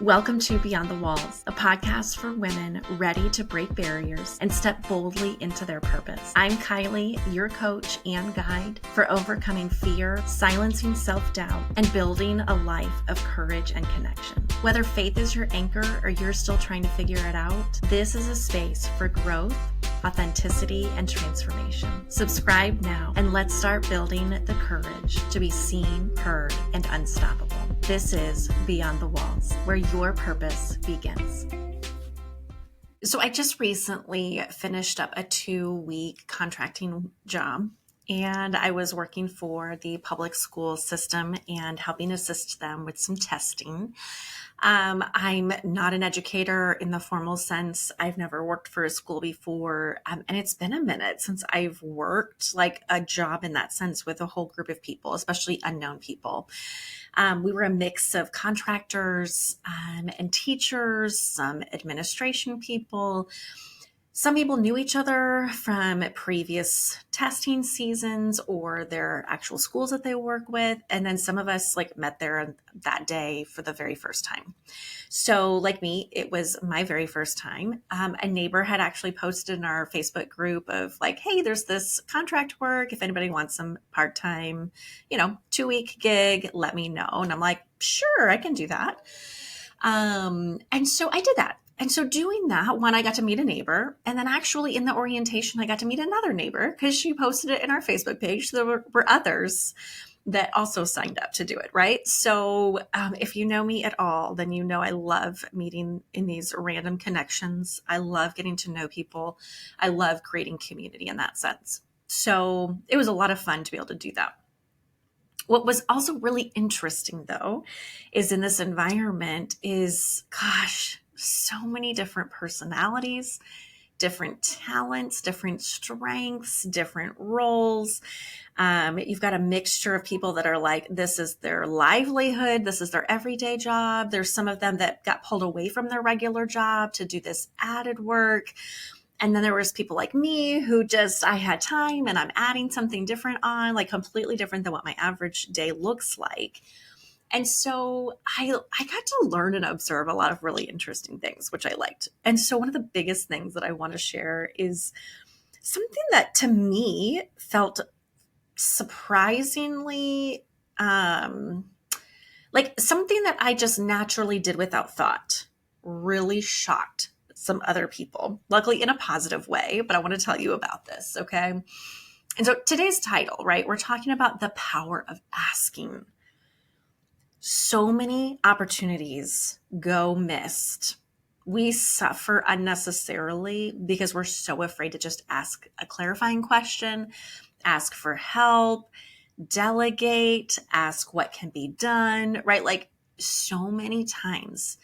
Welcome to Beyond the Walls, a podcast for women ready to break barriers and step boldly into their purpose. I'm Kylie, your coach and guide for overcoming fear, silencing self-doubt, and building a life of courage and connection. Whether faith is your anchor or you're still trying to figure it out, this is a space for growth, authenticity, and transformation. Subscribe now and let's start building the courage to be seen, heard, and unstoppable. This is Beyond the Walls, where your purpose begins. So I just recently finished up a 2-week contracting job, and I was working for the public school system and helping assist them with some testing. I'm not an educator in the formal sense. I've never worked for a school before. And it's been a minute since I've worked like a job in that sense with a whole group of people, especially unknown people. We were a mix of contractors and teachers, some administration people. Some people knew each other from previous testing seasons or their actual schools that they work with. And then some of us met there that day for the very first time. So like me, it was my very first time. A neighbor had actually posted in our Facebook group of hey, there's this contract work. If anybody wants some part-time, 2-week gig, let me know. And I'm like, sure, I can do that. And so I did that. And so doing that, I got to meet a neighbor. And then actually in the orientation, I got to meet another neighbor because she posted it in our Facebook page. So there were others that also signed up to do it, right? So if you know me at all, then you know I love meeting in these random connections. I love getting to know people. I love creating community in that sense. So it was a lot of fun to be able to do that. What was also really interesting, though, is in this environment is, so many different personalities, different talents, different strengths, different roles. You've got a mixture of people that are this is their livelihood. This is their everyday job. There's some of them that got pulled away from their regular job to do this added work. And then there was people like me who I had time and I'm adding something different on, completely different than what my average day looks like. And so I got to learn and observe a lot of really interesting things, which I liked. And so one of the biggest things that I want to share is something that to me felt surprisingly something that I just naturally did without thought, really shocked some other people, luckily in a positive way, but I want to tell you about this, okay? And so today's title, right? We're talking about the power of asking. So many opportunities go missed. We suffer unnecessarily because we're so afraid to just ask a clarifying question, ask for help, delegate, ask what can be done, right? So many times.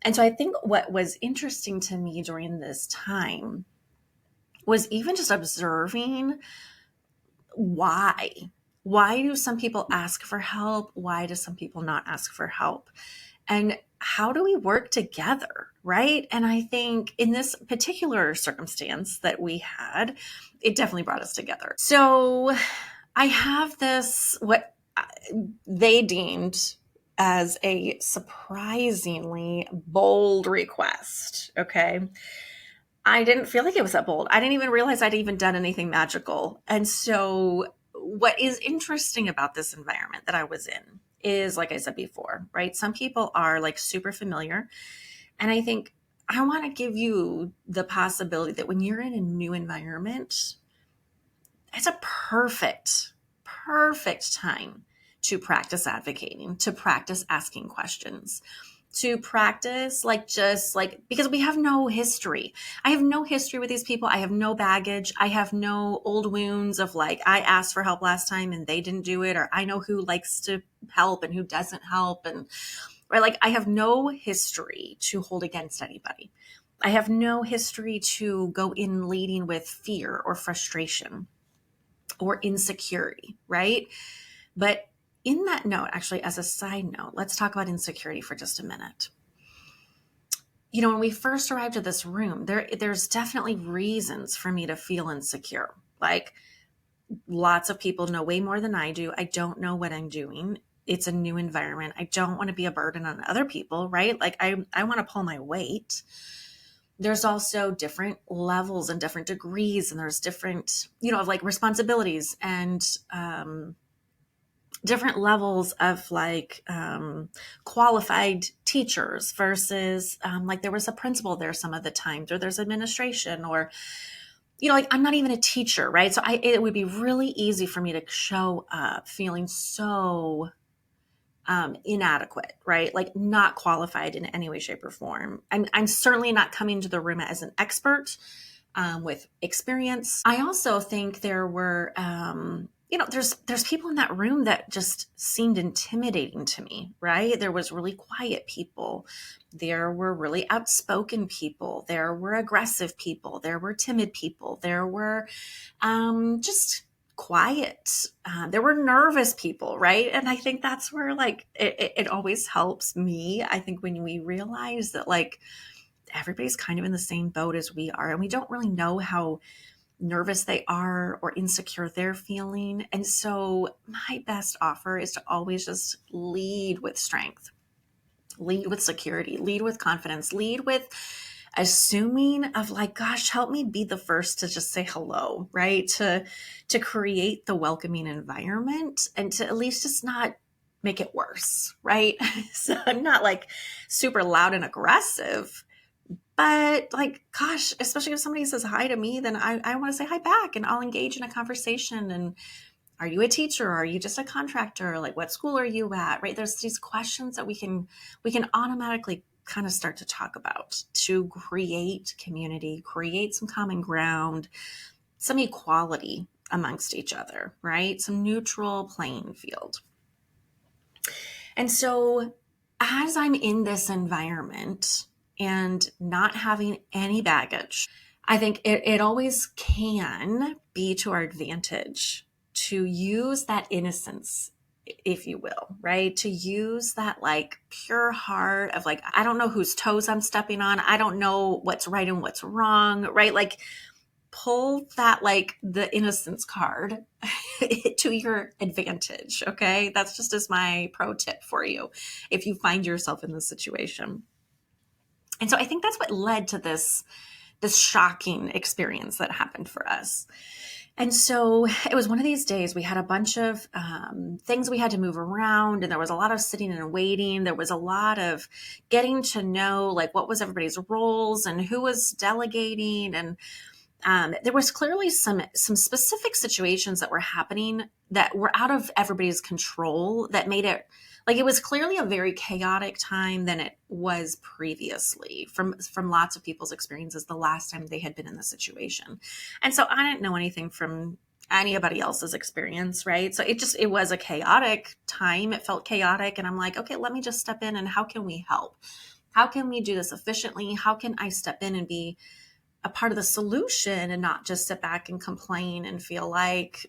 And so I think what was interesting to me during this time was even just observing why. Why do some people ask for help? Why do some people not ask for help? And how do we work together, right? And I think in this particular circumstance that we had, it definitely brought us together. So I have this, what they deemed as a surprisingly bold request, okay? I didn't feel like it was that bold. I didn't even realize I'd even done anything magical. And so what is interesting about this environment that I was in is, like I said before, right? Some people are super familiar. And I think I want to give you the possibility that when you're in a new environment, it's a perfect time to practice advocating, to practice asking questions, to practice because we have no history. I have no history with these people. I have no baggage. I have no old wounds of I asked for help last time and they didn't do it, or I know who likes to help and who doesn't help. And right, I have no history to hold against anybody. I have no history to go in leading with fear or frustration or insecurity, right? But in that note, actually, as a side note, let's talk about insecurity for just a minute. When we first arrived at this room, there's definitely reasons for me to feel insecure. Lots of people know way more than I do. I don't know what I'm doing. it's a new environment. I don't want to be a burden on other people, right? Like I want to pull my weight. There's also different levels and different degrees, and there's different, of like responsibilities and different levels of like qualified teachers versus like there was a principal there some of the times, or there's administration, or like I'm not even a teacher, right? So it would be really easy for me to show up feeling so inadequate, right? Like not qualified in any way, shape, or form. I'm certainly not coming to the room as an expert with experience. I also think there were, there's people in that room that just seemed intimidating to me, right? There was really quiet people. There were really outspoken people. There were aggressive people. There were timid people. There were just quiet. There were nervous people, right? And I think that's where like it always helps me. I think when we realize that like everybody's kind of in the same boat as we are, and we don't really know how nervous they are or insecure they're feeling. And so my best offer is to always just lead with strength, lead with security, lead with confidence, lead with assuming of like, gosh, help me be the first to just say hello, right? To create the welcoming environment and to at least just not make it worse, right? So I'm not like super loud and aggressive, but like, gosh, especially if somebody says hi to me, then I want to say hi back and I'll engage in a conversation. And are you a teacher? Or are you just a contractor? Like, what school are you at? Right? There's these questions that we can automatically kind of start to talk about to create community, create some common ground, some equality amongst each other, right? Some neutral playing field. And so as I'm in this environment and not having any baggage, I think it always can be to our advantage to use that innocence, if you will, right? To use that like pure heart of like, I don't know whose toes I'm stepping on. I don't know what's right and what's wrong, right? Like pull that like the innocence card to your advantage. Okay. That's just as my pro tip for you if you find yourself in this situation. And so I think that's what led to this shocking experience that happened for us. And so it was one of these days we had a bunch of things we had to move around, and there was a lot of sitting and waiting. There was a lot of getting to know like what was everybody's roles and who was delegating. And there was clearly some specific situations that were happening that were out of everybody's control that made it like it was clearly a very chaotic time than it was previously from lots of people's experiences the last time they had been in the situation. And so I didn't know anything from anybody else's experience, right? So it was a chaotic time. It felt chaotic. And I'm like, okay, let me just step in and how can we help? How can we do this efficiently? How can I step in and be a part of the solution and not just sit back and complain and feel like,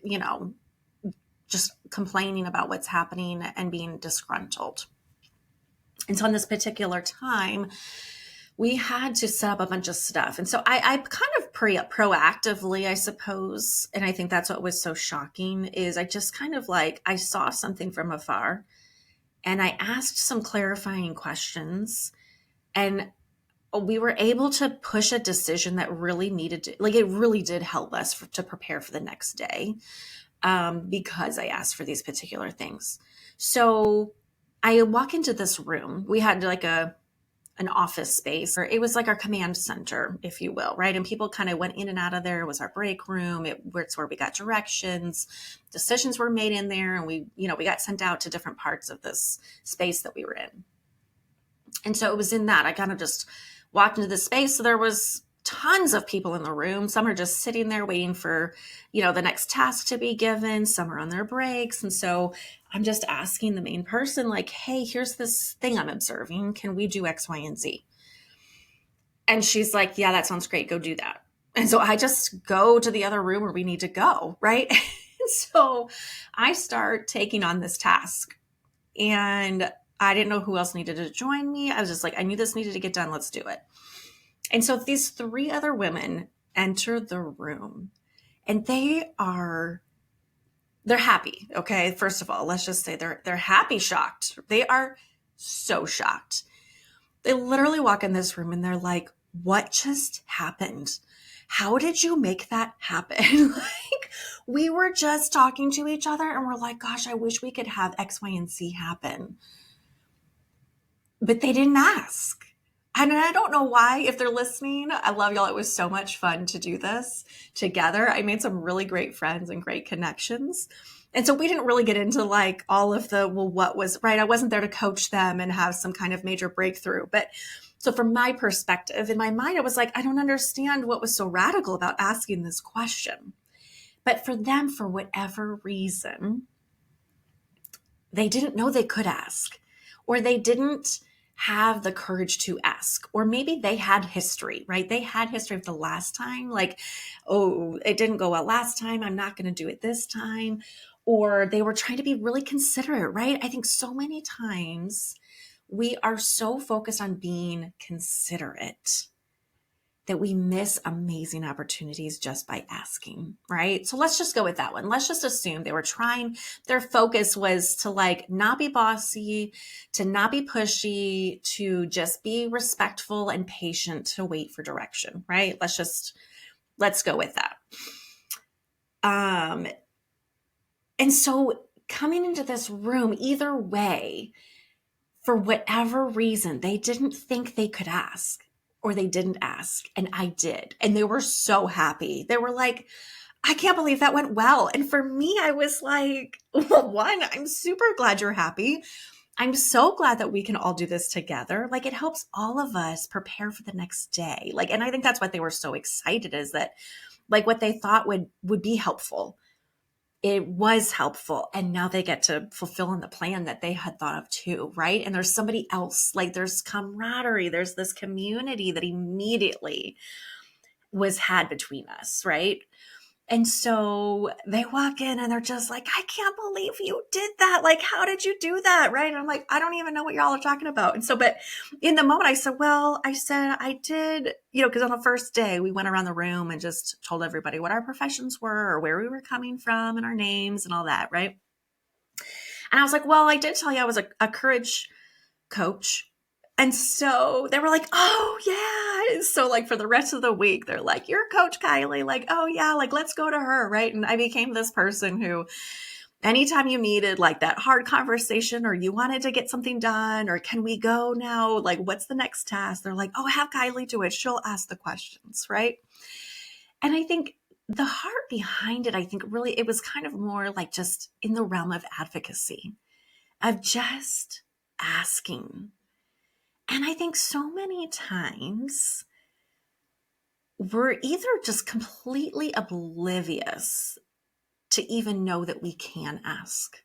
just complaining about what's happening and being disgruntled. And so in this particular time, we had to set up a bunch of stuff. And so I kind of proactively, I suppose, and I think that's what was so shocking is I just kind of like, I saw something from afar and I asked some clarifying questions, and we were able to push a decision that really needed to, like it really did help us to prepare for the next day. Because I asked for these particular things. So I walk into this room. We had like an office space, or it was like our command center, if you will, right? And people kind of went in and out of there. It was our break room. It's where we got directions. Decisions were made in there, and we got sent out to different parts of this space that we were in. And so it was in that I kind of just walked into the space. So there was tons of people in the room. Some are just sitting there waiting for, the next task to be given. Some are on their breaks. And so I'm just asking the main person like, hey, here's this thing I'm observing. Can we do X, Y, and Z? And she's like, yeah, that sounds great. Go do that. And so I just go to the other room where we need to go. Right. And so I start taking on this task, and I didn't know who else needed to join me. I was just like, I knew this needed to get done. Let's do it. And so these 3 other women enter the room, and they are they're happy. Okay. First of all, let's just say they're happy, shocked. They are so shocked. They literally walk in this room and they're like, what just happened? How did you make that happen? Like, we were just talking to each other and we're like, gosh, I wish we could have X, Y, and Z happen. But they didn't ask. And I don't know why, if they're listening. I love y'all. It was so much fun to do this together. I made some really great friends and great connections. And so we didn't really get into like all of the, well, what was right. I wasn't there to coach them and have some kind of major breakthrough. But so from my perspective, in my mind, I was like, I don't understand what was so radical about asking this question. But for them, for whatever reason, they didn't know they could ask, or they didn't have the courage to ask, or maybe they had history, right? They had history of the last time, like, oh, it didn't go well last time, I'm not going to do it this time. Or they were trying to be really considerate, right? I think so many times we are so focused on being considerate that we miss amazing opportunities just by asking, right? So let's just go with that one. Let's just assume they were trying, their focus was to like not be bossy, to not be pushy, to just be respectful and patient to wait for direction, right? Let's go with that. And so coming into this room, either way, for whatever reason, they didn't think they could ask. Or they didn't ask, and I did. And they were so happy. They were like, I can't believe that went well. And for me, I was like, well, one, I'm super glad you're happy. I'm so glad that we can all do this together. Like, it helps all of us prepare for the next day. Like, and I think that's what they were so excited, is that like what they thought would be helpful, it was helpful. And now they get to fulfill in the plan that they had thought of too, right? And there's somebody else, like there's camaraderie, there's this community that immediately was had between us, right? And so they walk in and they're just like, I can't believe you did that. Like, how did you do that? Right. And I'm like, I don't even know what y'all are talking about. And so, but in the moment I said, I did, because on the first day we went around the room and just told everybody what our professions were or where we were coming from and our names and all that. Right. And I was like, well, I did tell you I was a courage coach. And so they were like, oh yeah. And so like for the rest of the week, they're like, you're Coach Kylie. Like, oh yeah, like let's go to her. Right. And I became this person who anytime you needed like that hard conversation or you wanted to get something done, or can we go now? Like, what's the next task? They're like, oh, have Kylie do it. She'll ask the questions. Right. And I think the heart behind it, I think really, it was kind of more like just in the realm of advocacy, of just asking. And I think so many times we're either just completely oblivious to even know that we can ask,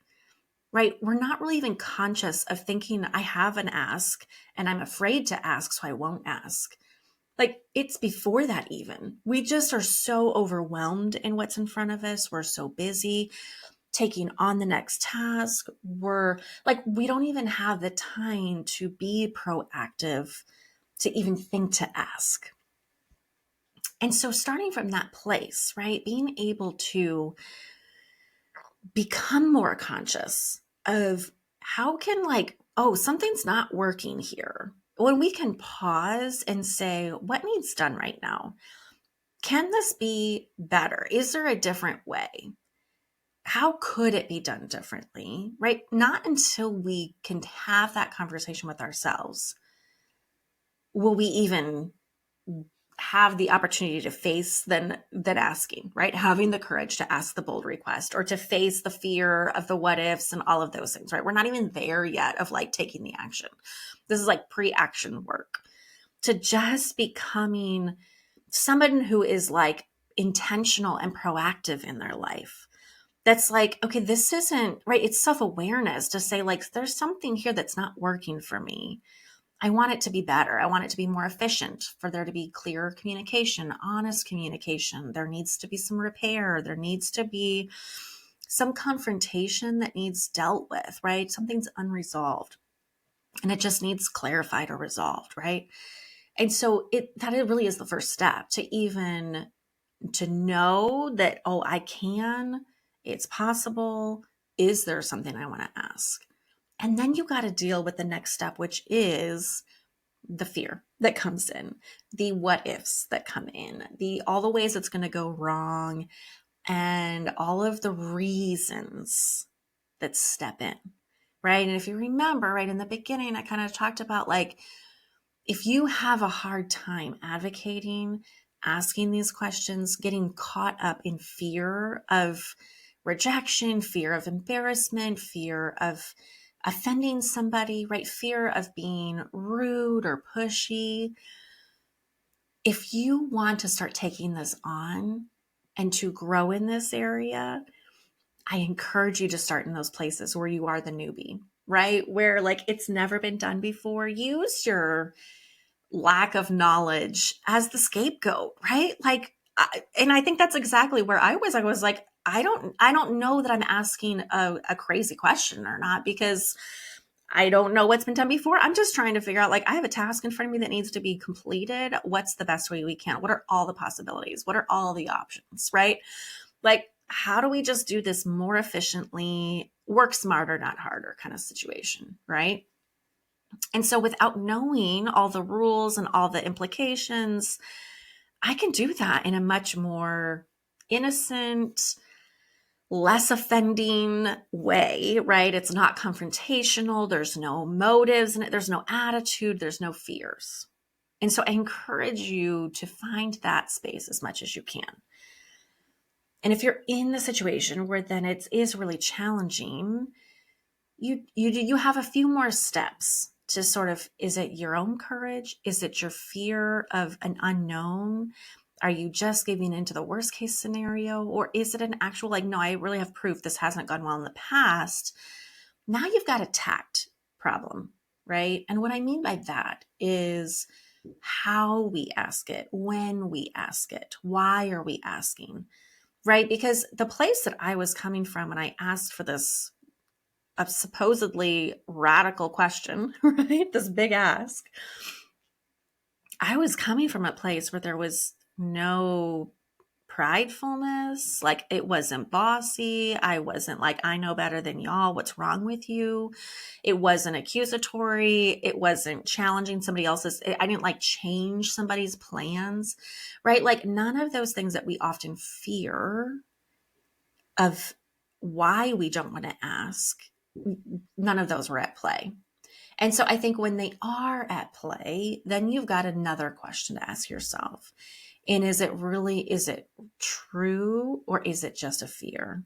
right? We're not really even conscious of thinking, I have an ask and I'm afraid to ask, so I won't ask. Like, it's before that even. We just are so overwhelmed in what's in front of us. We're so busy taking on the next task. We don't even have the time to be proactive, to even think to ask. And so starting from that place, right, being able to become more conscious of how can something's not working here. When we can pause and say, what needs done right now? Can this be better? Is there a different way? How could it be done differently, right? Not until we can have that conversation with ourselves will we even have the opportunity to face than asking, right? Having the courage to ask the bold request, or to face the fear of the what ifs and all of those things, right? We're not even there yet of like taking the action. This is like pre-action work, to just becoming someone who is like intentional and proactive in their life. That's like, okay, this isn't right. It's self-awareness to say like, there's something here that's not working for me. I want it to be better. I want it to be more efficient, for there to be clearer communication, honest communication. There needs to be some repair. There needs to be some confrontation that needs dealt with, right? Something's unresolved and it just needs clarified or resolved, right? And so it really is the first step to know that, oh, I can It's possible. Is there something I want to ask? And then you got to deal with the next step, which is the fear that comes in, the what ifs that come in, all the ways it's going to go wrong, and all of the reasons that step in, right? And if you remember, right in the beginning, I kind of talked about like, if you have a hard time advocating, asking these questions, getting caught up in fear of rejection, fear of embarrassment, fear of offending somebody, right? Fear of being rude or pushy. If you want to start taking this on and to grow in this area, I encourage you to start in those places where you are the newbie, right? Where like it's never been done before. Use your lack of knowledge as the scapegoat, right? Like, and I think that's exactly where I was. I was like, I don't know that I'm asking a crazy question or not, because I don't know what's been done before. I'm just trying to figure out, like, I have a task in front of me that needs to be completed. What's the best way we can? What are all the possibilities? What are all the options, right? Like, how do we just do this more efficiently, work smarter, not harder kind of situation, right? And so without knowing all the rules and all the implications, I can do that in a much more innocent, less offending way, right? It's not confrontational. There's no motives in it. There's no attitude. There's no fears. And so I encourage you to find that space as much as you can. And if you're in the situation where then it is really challenging, you have a few more steps to sort of, is it your own courage? Is it your fear of an unknown? Are you just giving into the worst case scenario? Or is it an actual, like, no, I really have proof this hasn't gone well in the past. Now you've got a tact problem, right? And what I mean by that is how we ask it, when we ask it, why are we asking, right? Because the place that I was coming from when I asked for this a supposedly radical question, right? This big ask. I was coming from a place where there was no pridefulness. Like, it wasn't bossy. I wasn't like, I know better than y'all. What's wrong with you? It wasn't accusatory. It wasn't challenging somebody else's. I didn't like change somebody's plans, right? Like, none of those things that we often fear of why we don't want to ask, none of those were at play. And so I think when they are at play, then you've got another question to ask yourself. And is it true, or is it just a fear?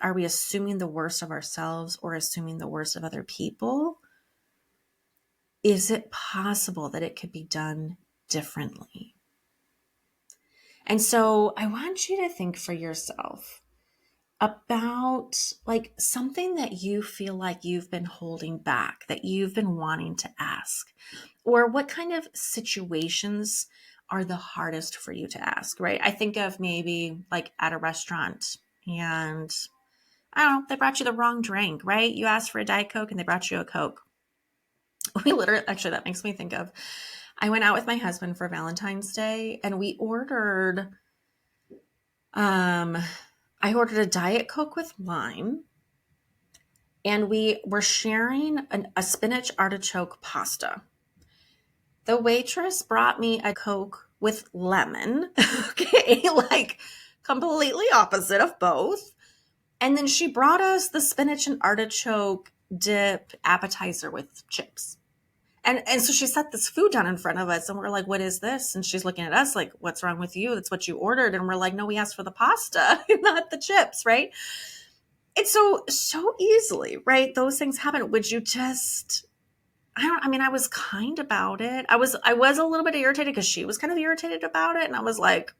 Are we assuming the worst of ourselves or assuming the worst of other people? Is it possible that it could be done differently? And so I want you to think for yourself about like something that you feel like you've been holding back, that you've been wanting to ask, or what kind of situations are the hardest for you to ask, right? I think of maybe like at a restaurant and I don't know, they brought you the wrong drink, right? You asked for a Diet Coke and they brought you a Coke. Actually, that makes me think of, I went out with my husband for Valentine's Day and we ordered, I ordered a Diet Coke with lime, and we were sharing a spinach artichoke pasta. The waitress brought me a Coke with lemon, okay, like completely opposite of both. And then she brought us the spinach and artichoke dip appetizer with chips. And so she set this food down in front of us and we're like, what is this? And she's looking at us like, what's wrong with you? That's what you ordered. And we're like, no, we asked for the pasta, not the chips, right? It's so easily, right? Those things happen. Would you just, I was kind about it. I was a little bit irritated because she was kind of irritated about it. And I was like,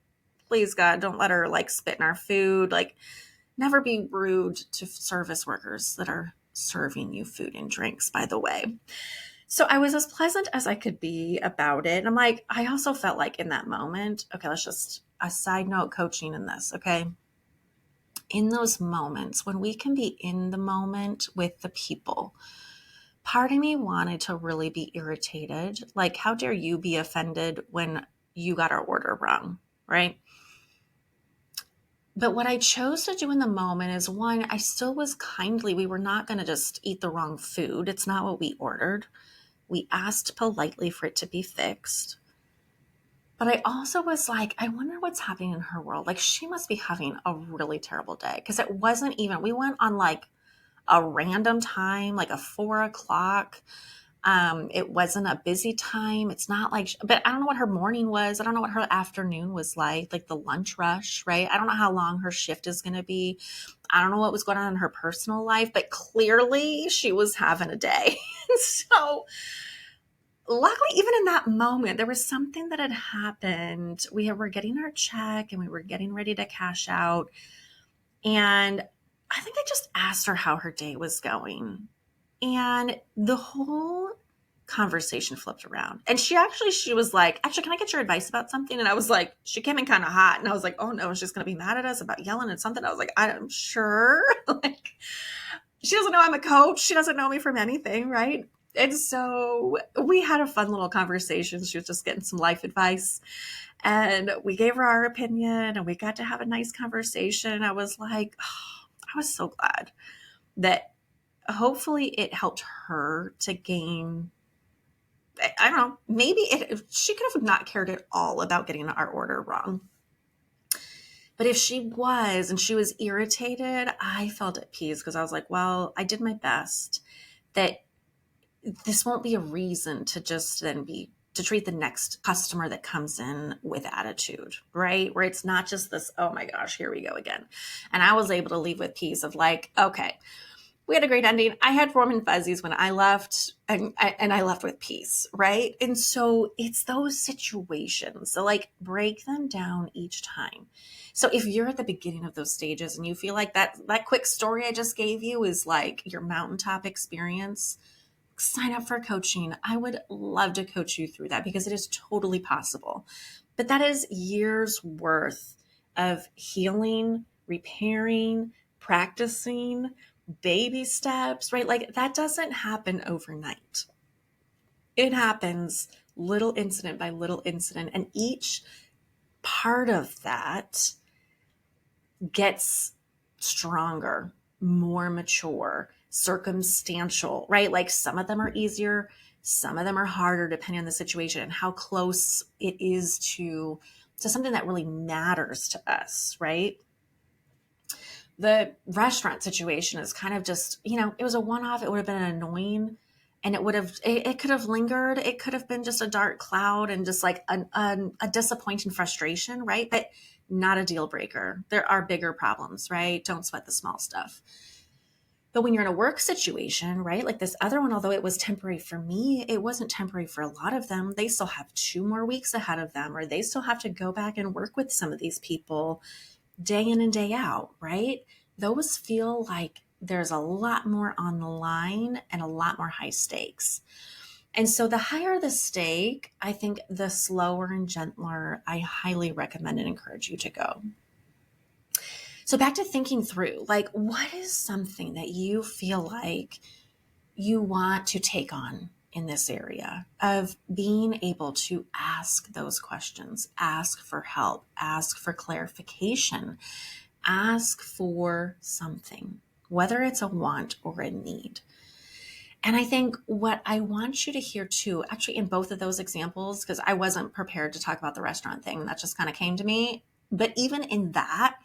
please God, don't let her like spit in our food. Like, never be rude to service workers that are serving you food and drinks, by the way. So I was as pleasant as I could be about it. And I'm like, I also felt like in that moment, okay, let's just a side note coaching in this, okay? In those moments when we can be in the moment with the people, part of me wanted to really be irritated. Like, how dare you be offended when you got our order wrong, right? But what I chose to do in the moment is, one, I still was kindly, we were not going to just eat the wrong food. It's not what we ordered. We asked politely for it to be fixed. But I also was like, I wonder what's happening in her world. Like, she must be having a really terrible day, because it wasn't even, we went on like a random time, like a 4 o'clock. It wasn't a busy time. It's not like, but I don't know what her morning was. I don't know what her afternoon was like the lunch rush, right? I don't know how long her shift is going to be. I don't know what was going on in her personal life, but clearly she was having a day. So luckily, even in that moment, there was something that had happened. We were getting our check and we were getting ready to cash out. And I think I just asked her how her day was going. And the whole conversation flipped around. And she was like, actually, can I get your advice about something? And I was like, she came in kind of hot. And I was like, oh no, she's going to be mad at us about yelling at something. I was like, I'm sure. Like, she doesn't know I'm a coach. She doesn't know me from anything, right? And so we had a fun little conversation. She was just getting some life advice. And we gave her our opinion and we got to have a nice conversation. I was like, oh, I was so glad that hopefully it helped her to gain, I don't know, maybe she could have not cared at all about getting our order wrong. But if she was, and she was irritated, I felt at peace, because I was like, well, I did my best. That this won't be a reason to just then to treat the next customer that comes in with attitude, right? Where it's not just this, oh my gosh, here we go again. And I was able to leave with peace of like, okay, we had a great ending. I had warm and fuzzies when I left, and I left with peace, right? And so it's those situations. So like, break them down each time. So if you're at the beginning of those stages and you feel like that quick story I just gave you is like your mountaintop experience, sign up for coaching. I would love to coach you through that, because it is totally possible. But that is years worth of healing, repairing, practicing, baby steps, right? Like, that doesn't happen overnight. It happens little incident by little incident. And each part of that gets stronger, more mature, circumstantial, right? Like, some of them are easier, some of them are harder depending on the situation and how close it is to something that really matters to us, right? The restaurant situation is kind of just, it was a one-off. It would have been annoying, and it could have lingered. It could have been just a dark cloud and just like a disappointing frustration, right? But not a deal breaker. There are bigger problems, right? Don't sweat the small stuff. But when you're in a work situation, right, like this other one, although it was temporary for me, it wasn't temporary for a lot of them. They still have 2 more weeks ahead of them, or they still have to go back and work with some of these people day in and day out, right? Those feel like there's a lot more on the line and a lot more high stakes. And so the higher the stake, I think the slower and gentler I highly recommend and encourage you to go. So back to thinking through, like, what is something that you feel like you want to take on in this area of being able to ask those questions, ask for help, ask for clarification, ask for something, whether it's a want or a need. And I think what I want you to hear too, actually in both of those examples, because I wasn't prepared to talk about the restaurant thing, that just kind of came to me. But even in that,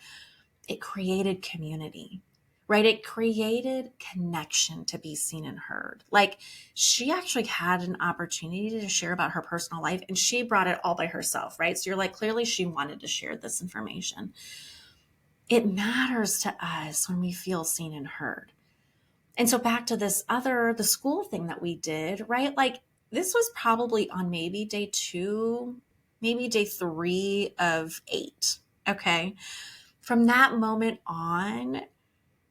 it created community, right? It created connection to be seen and heard. Like, she actually had an opportunity to share about her personal life, and she brought it all by herself, right? So you're like, clearly she wanted to share this information. It matters to us when we feel seen and heard. And so back to the school thing that we did, right? Like, this was probably on maybe day 2, maybe day 3 of 8. Okay. From that moment on,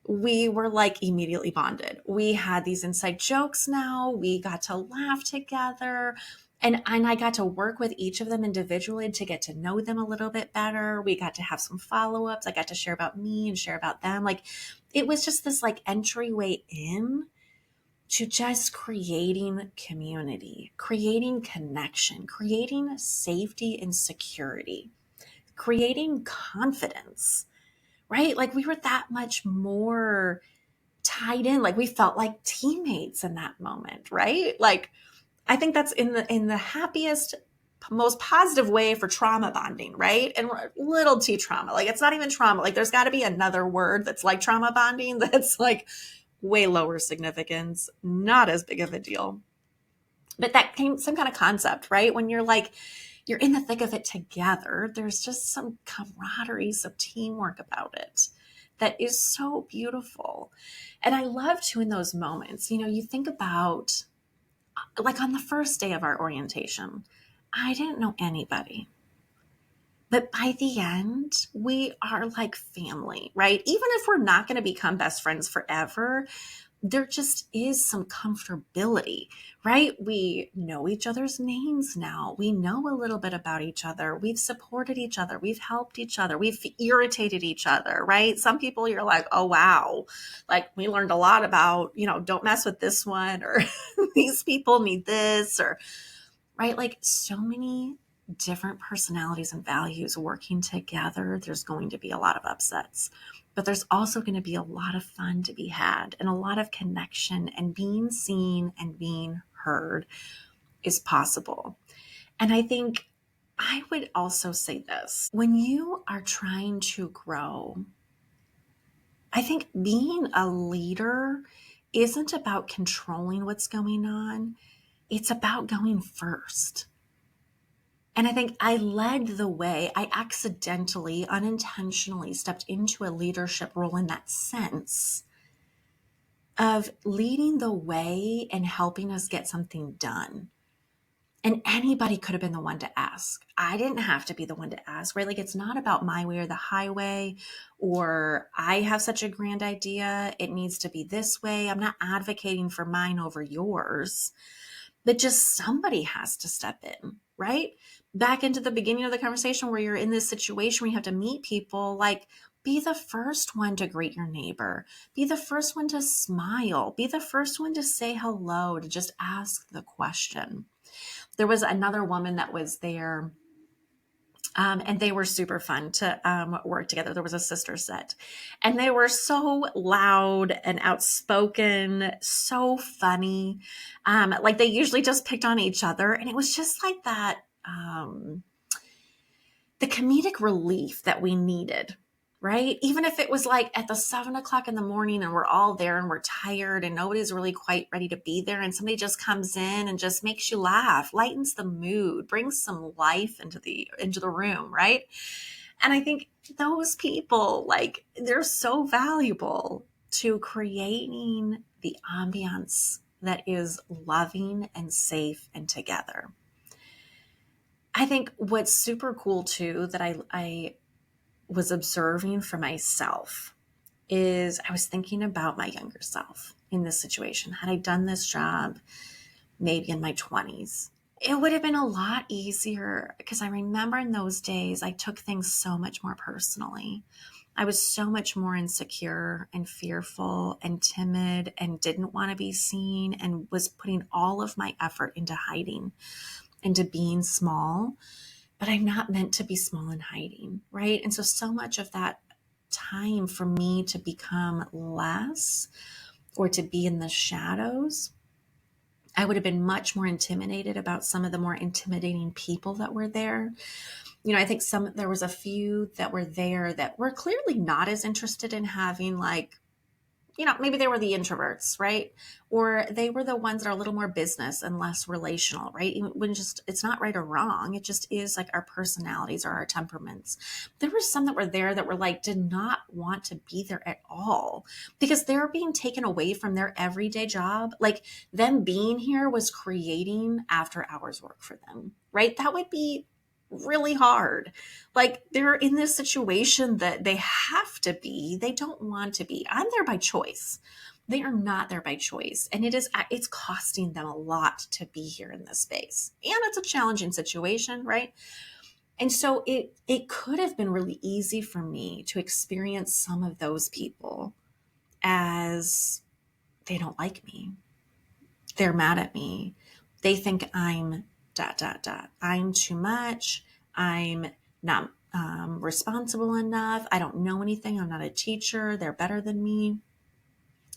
we were like immediately bonded. We had these inside jokes now. We got to laugh together. And I got to work with each of them individually to get to know them a little bit better. We got to have some follow-ups. I got to share about me and share about them. Like, it was just this like entryway in to just creating community, creating connection, creating safety and security, creating confidence, right? Like we were that much more tied in. Like we felt like teammates in that moment, right? Like I think that's in the happiest, most positive way for trauma bonding, right? And little t trauma, like it's not even trauma. Like there's got to be another word that's like trauma bonding that's like way lower significance, not as big of a deal. But that came some kind of concept, right? When you're like, you're in the thick of it together, there's just some camaraderie, some teamwork about it that is so beautiful. And I love too in those moments, you think about like on the first day of our orientation, I didn't know anybody. But by the end, we are like family, right? Even if we're not going to become best friends forever, there just is some comfortability, right? We know each other's names now. We know a little bit about each other. We've supported each other. We've helped each other. We've irritated each other, right? Some people you're like, oh, wow. Like we learned a lot about, don't mess with this one, or these people need this, or right? Like so many different personalities and values working together. There's going to be a lot of upsets, but there's also going to be a lot of fun to be had and a lot of connection, and being seen and being heard is possible. And I think I would also say this: when you are trying to grow, I think being a leader isn't about controlling what's going on. It's about going first. And I think I led the way. I accidentally, unintentionally stepped into a leadership role in that sense of leading the way and helping us get something done. And anybody could have been the one to ask. I didn't have to be the one to ask, right? Like it's not about my way or the highway, or I have such a grand idea. It needs to be this way. I'm not advocating for mine over yours, but just somebody has to step in, right? Back into the beginning of the conversation where you're in this situation where you have to meet people, like be the first one to greet your neighbor, be the first one to smile, be the first one to say hello, to just ask the question. There was another woman that was there, and they were super fun to work together. There was a sister set, and they were so loud and outspoken, so funny. Like they usually just picked on each other, and it was just like that, the comedic relief that we needed, right? Even if it was like at the 7:00 in the morning and we're all there and we're tired and nobody's really quite ready to be there, and somebody just comes in and just makes you laugh, lightens the mood, brings some life into the room, right? And I think those people, like, they're so valuable to creating the ambiance that is loving and safe and together. I think what's super cool too that I was observing for myself is I was thinking about my younger self in this situation. Had I done this job maybe in my 20s, it would have been a lot easier, because I remember in those days I took things so much more personally. I was so much more insecure and fearful and timid and didn't want to be seen, and was putting all of my effort into hiding, into being small. But I'm not meant to be small and hiding, right? And so much of that time for me to become less or to be in the shadows, I would have been much more intimidated about some of the more intimidating people that were there. I think there was a few that were there that were clearly not as interested in having, like, maybe they were the introverts, right? Or they were the ones that are a little more business and less relational, right? It's not right or wrong. It just is like our personalities or our temperaments. There were some that were there that were like, did not want to be there at all, because they're being taken away from their everyday job. Like them being here was creating after hours work for them, right? That would be really hard. Like they're in this situation that they have to be, they don't want to be. I'm there by choice. They are not there by choice. And it's costing them a lot to be here in this space. And it's a challenging situation, right? And so it could have been really easy for me to experience some of those people as they don't like me. They're mad at me. They think I'm ... I'm too much. I'm not responsible enough. I don't know anything. I'm not a teacher. They're better than me.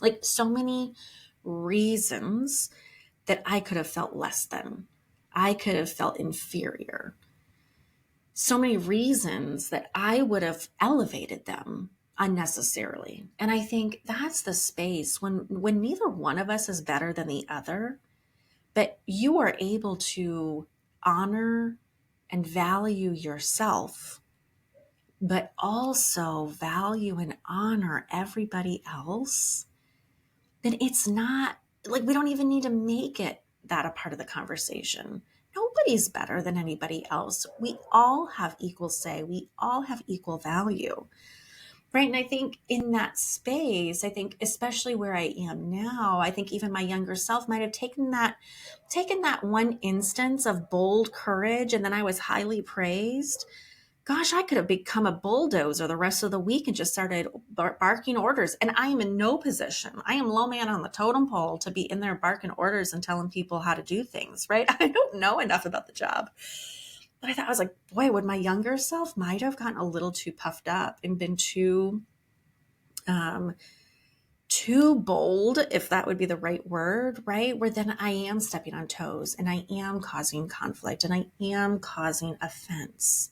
Like so many reasons that I could have felt less than. I could have felt inferior. So many reasons that I would have elevated them unnecessarily. And I think that's the space when neither one of us is better than the other, but you are able to honor and value yourself, but also value and honor everybody else, then it's not like we don't even need to make it that a part of the conversation. Nobody's better than anybody else. We all have equal say. We all have equal value. Right. And I think in that space, I think especially where I am now, I think even my younger self might have taken that one instance of bold courage, and then I was highly praised. Gosh, I could have become a bulldozer the rest of the week and just started barking orders. And I am in no position. I am low man on the totem pole to be in there barking orders and telling people how to do things, right? I don't know enough about the job. But I was like, boy, would my younger self might have gotten a little too puffed up and been too bold, if that would be the right word, right? Where then I am stepping on toes and I am causing conflict and I am causing offense.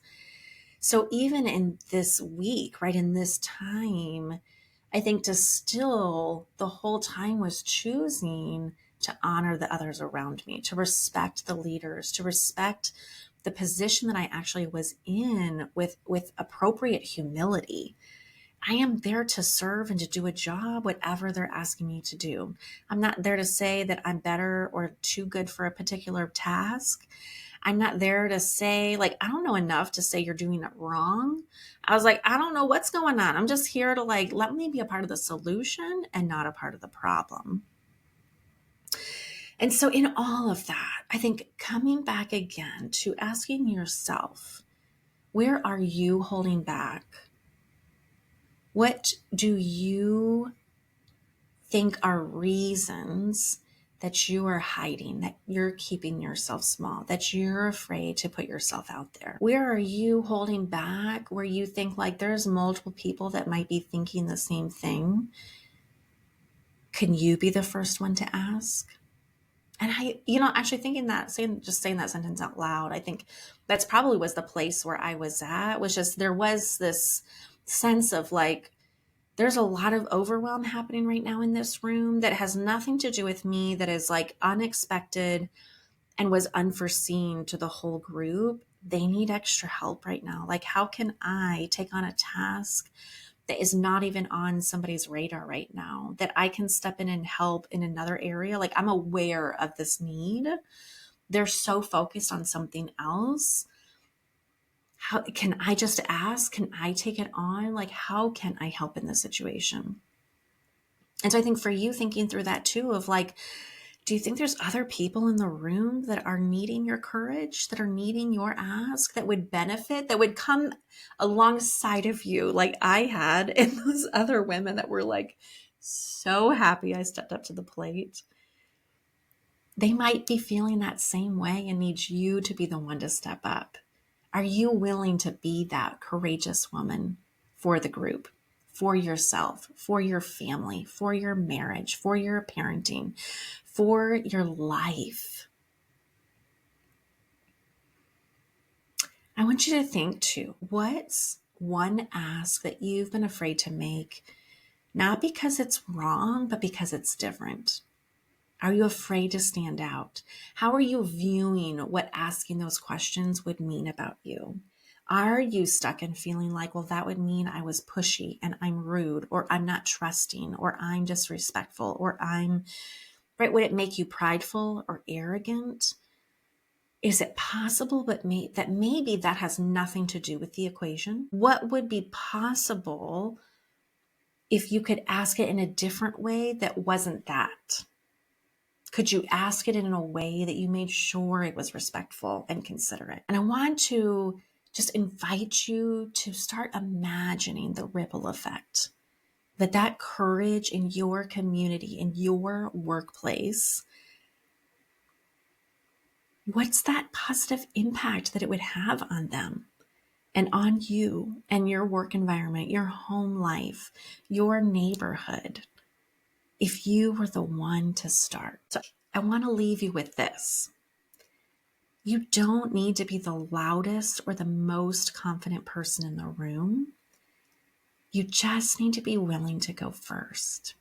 So even in this week, right, in this time, I think to still the whole time was choosing to honor the others around me, to respect the leaders, to respect the position that I actually was in with appropriate humility. I am there to serve and to do a job, whatever they're asking me to do. I'm not there to say that I'm better or too good for a particular task. I'm not there to say, like, I don't know enough to say you're doing it wrong. I was like, I don't know what's going on. I'm just here to let me be a part of the solution and not a part of the problem. And so in all of that, I think coming back again to asking yourself, where are you holding back? What do you think are reasons that you are hiding, that you're keeping yourself small, that you're afraid to put yourself out there? Where are you holding back where you think like there's multiple people that might be thinking the same thing? Can you be the first one to ask? And actually thinking that, saying that sentence out loud, I think that's probably was the place where I was at, was just, there was this sense of like, there's a lot of overwhelm happening right now in this room that has nothing to do with me, that is like unexpected and was unforeseen to the whole group. They need extra help right now. Like, how can I take on a task that is not even on somebody's radar right now, that I can step in and help in another area? Like, I'm aware of this need. They're so focused on something else. How can I just ask? Can I take it on? Like, how can I help in this situation? And so I think for you, thinking through that too, of like, do you think there's other people in the room that are needing your courage, that are needing your ask, that would benefit, that would come alongside of you, like I had, and those other women that were like so happy I stepped up to the plate? They might be feeling that same way and need you to be the one to step up. Are you willing to be that courageous woman for the group, for yourself, for your family, for your marriage, for your parenting, for your life? I want you to think too, what's one ask that you've been afraid to make, not because it's wrong, but because it's different? Are you afraid to stand out? How are you viewing what asking those questions would mean about you? Are you stuck in feeling like, well, that would mean I was pushy and I'm rude, or I'm not trusting, or I'm disrespectful, or I'm, right? Would it make you prideful or arrogant? Is it possible that maybe that has nothing to do with the equation? What would be possible if you could ask it in a different way that wasn't that? Could you ask it in a way that you made sure it was respectful and considerate? And I want to just invite you to start imagining the ripple effect that courage in your community, in your workplace, what's that positive impact that it would have on them? and on you and your work environment, your home life, your neighborhood, if you were the one to start. So I want to leave you with this. You don't need to be the loudest or the most confident person in the room. You just need to be willing to go first.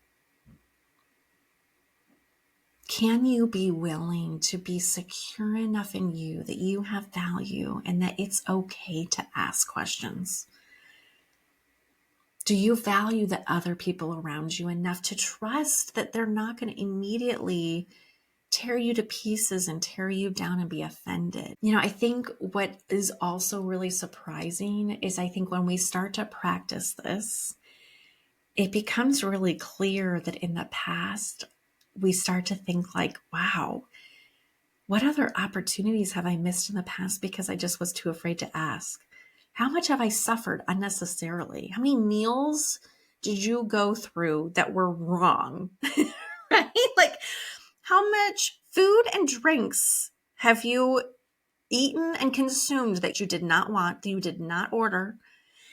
Can you be willing to be secure enough in you that you have value and that it's okay to ask questions? Do you value the other people around you enough to trust that they're not going to immediately tear you to pieces and tear you down and be offended? I think what is also really surprising is I think when we start to practice this, it becomes really clear that in the past, we start to think like, wow, what other opportunities have I missed in the past because I just was too afraid to ask? How much have I suffered unnecessarily? How many meals did you go through that were wrong? Right? Like, how much food and drinks have you eaten and consumed that you did not want, that you did not order?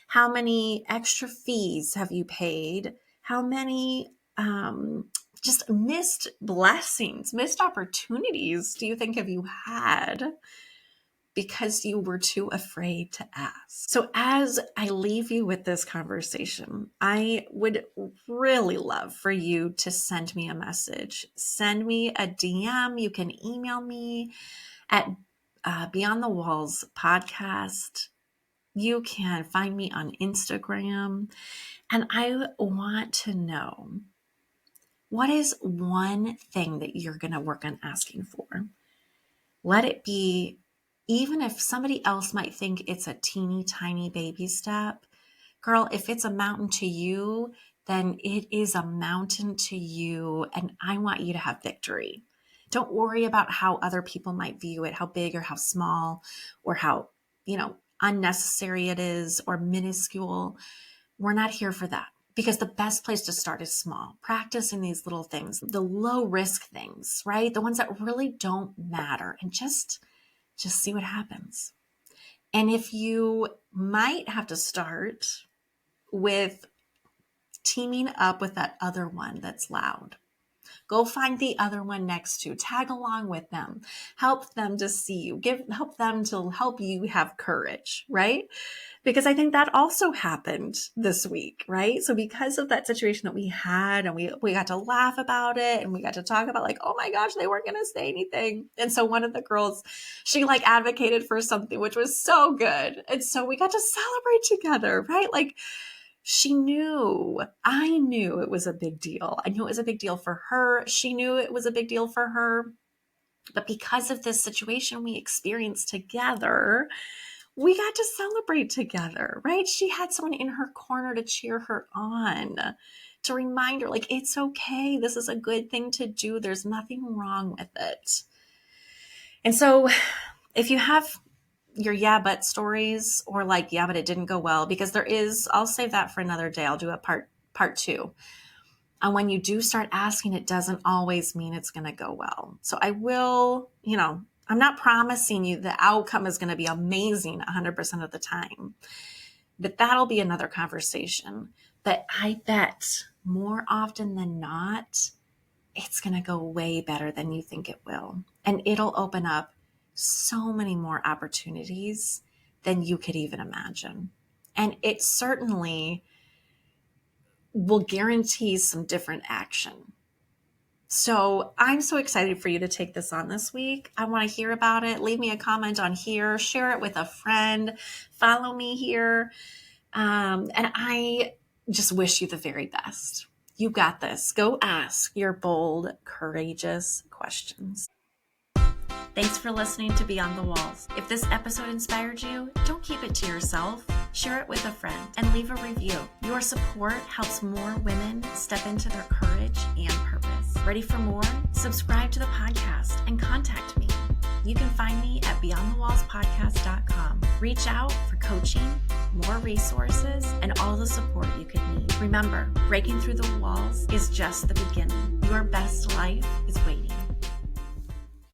How many extra fees have you paid? How many just missed blessings, missed opportunities do you think have you had because you were too afraid to ask? So as I leave you with this conversation, I would really love for you to send me a message. Send me a DM. You can email me at Beyond the Walls Podcast. You can find me on Instagram. And I want to know, what is one thing that you're going to work on asking for? Let it be, even if somebody else might think it's a teeny tiny baby step, girl, if it's a mountain to you, then it is a mountain to you. And I want you to have victory. Don't worry about how other people might view it, how big or how small, or how, unnecessary it is or minuscule. We're not here for that. Because the best place to start is small. Practicing these little things, the low risk things, right? The ones that really don't matter, and just see what happens. And if you might have to start with teaming up with that other one that's loud, go find the other one next to, tag along with them, help them to see you, help them to help you have courage, right? Because I think that also happened this week, right? So because of that situation that we had, and we got to laugh about it, and we got to talk about like, oh my gosh, they weren't going to say anything. And so one of the girls, she like advocated for something, which was so good. And so we got to celebrate together, right? Like, I knew it was a big deal. I knew it was a big deal for her. She knew it was a big deal for her. But because of this situation we experienced together, we got to celebrate together, right? She had someone in her corner to cheer her on, to remind her, like, it's okay. This is a good thing to do. There's nothing wrong with it. And so if you have your yeah, but stories, or like, yeah, but it didn't go well, because I'll save that for another day. I'll do a part 2. And when you do start asking, it doesn't always mean it's going to go well. So I will, I'm not promising you the outcome is going to be amazing 100% of the time, but that'll be another conversation. But I bet more often than not, it's going to go way better than you think it will. And it'll open up so many more opportunities than you could even imagine. And it certainly will guarantee some different action. So I'm so excited for you to take this on this week. I want to hear about it. Leave me a comment on here. Share it with a friend. Follow me here. And I just wish you the very best. You got this. Go ask your bold, courageous questions. Thanks for listening to Beyond the Walls. If this episode inspired you, don't keep it to yourself. Share it with a friend and leave a review. Your support helps more women step into their courage and purpose. Ready for more? Subscribe to the podcast and contact me. You can find me at beyondthewallspodcast.com. Reach out for coaching, more resources, and all the support you could need. Remember, breaking through the walls is just the beginning. Your best life is waiting.